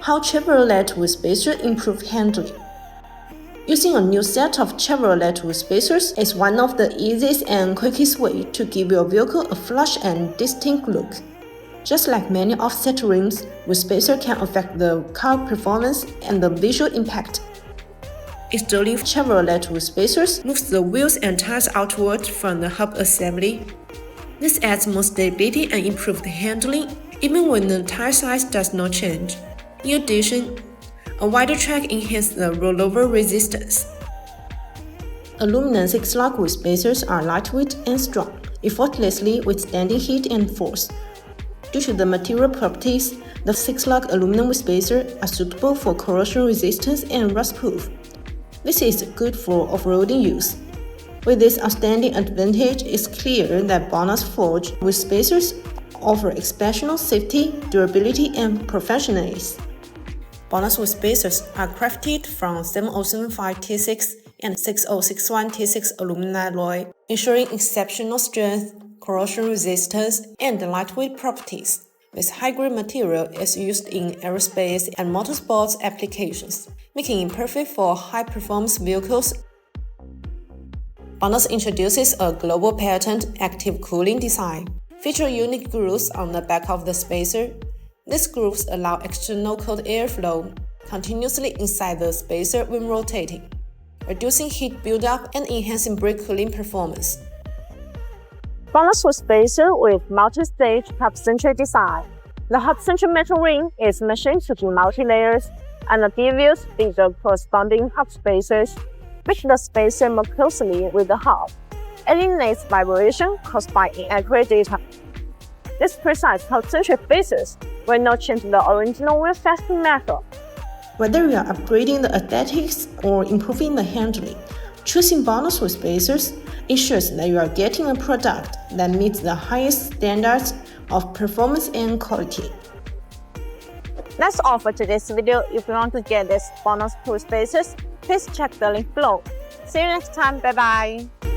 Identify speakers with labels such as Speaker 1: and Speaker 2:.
Speaker 1: How Chevrolet wheel spacers improve handling. Using a new set of Chevrolet wheel spacers is one of the easiest and quickest ways to give your vehicle a flush and distinct look. Just like many offset rims, wheel spacer can affect the car performance and the visual impact. Installing Chevrolet wheel spacers moves the wheels and tires outward from the hub assembly. This adds more stability and improved handling, even when the tire size does not change. In addition, a wider track enhances the rollover resistance. Aluminum 6-lug wheel spacers are lightweight and strong, effortlessly withstanding heat and force. Due to the material properties, the 6-lug aluminum wheel spacers are suitable for corrosion resistance and rust-proof. This is good for off-roading use. With this outstanding advantage, it's clear that BONOSS forged wheel spacers offer exceptional safety, durability, and professionalism. BONOSS wheel spacers are crafted from 7075 T6 and 6061 T6 aluminum alloy, ensuring exceptional strength, corrosion resistance, and lightweight properties. This high-grade material is used in aerospace and motorsports applications, making it perfect for high-performance vehicles. BONOSS introduces a global patent active cooling design, featuring unique grooves on the back of the spacer. These grooves allow external cold airflow continuously inside the spacer when rotating, reducing heat buildup and enhancing brake cooling performance.
Speaker 2: BONOSS wheel spacer with multi-stage hub-centric design. The hub-centric metal ring is machined to be multi-layers, and the devils in the corresponding hub spacers make the spacer more closely with the hub, eliminates vibration caused by inaccurate data. This precise hub-centric spacers will not change the original wheel fastening method.
Speaker 1: Whether you are upgrading the aesthetics or improving the handling, choosing BONOSS wheel spacers ensures that you are getting a product that meets the highest standards of performance and quality.
Speaker 2: That's all for today's video. If you want to get this BONOSS wheel spacers, please check the link below. See you next time. Bye bye.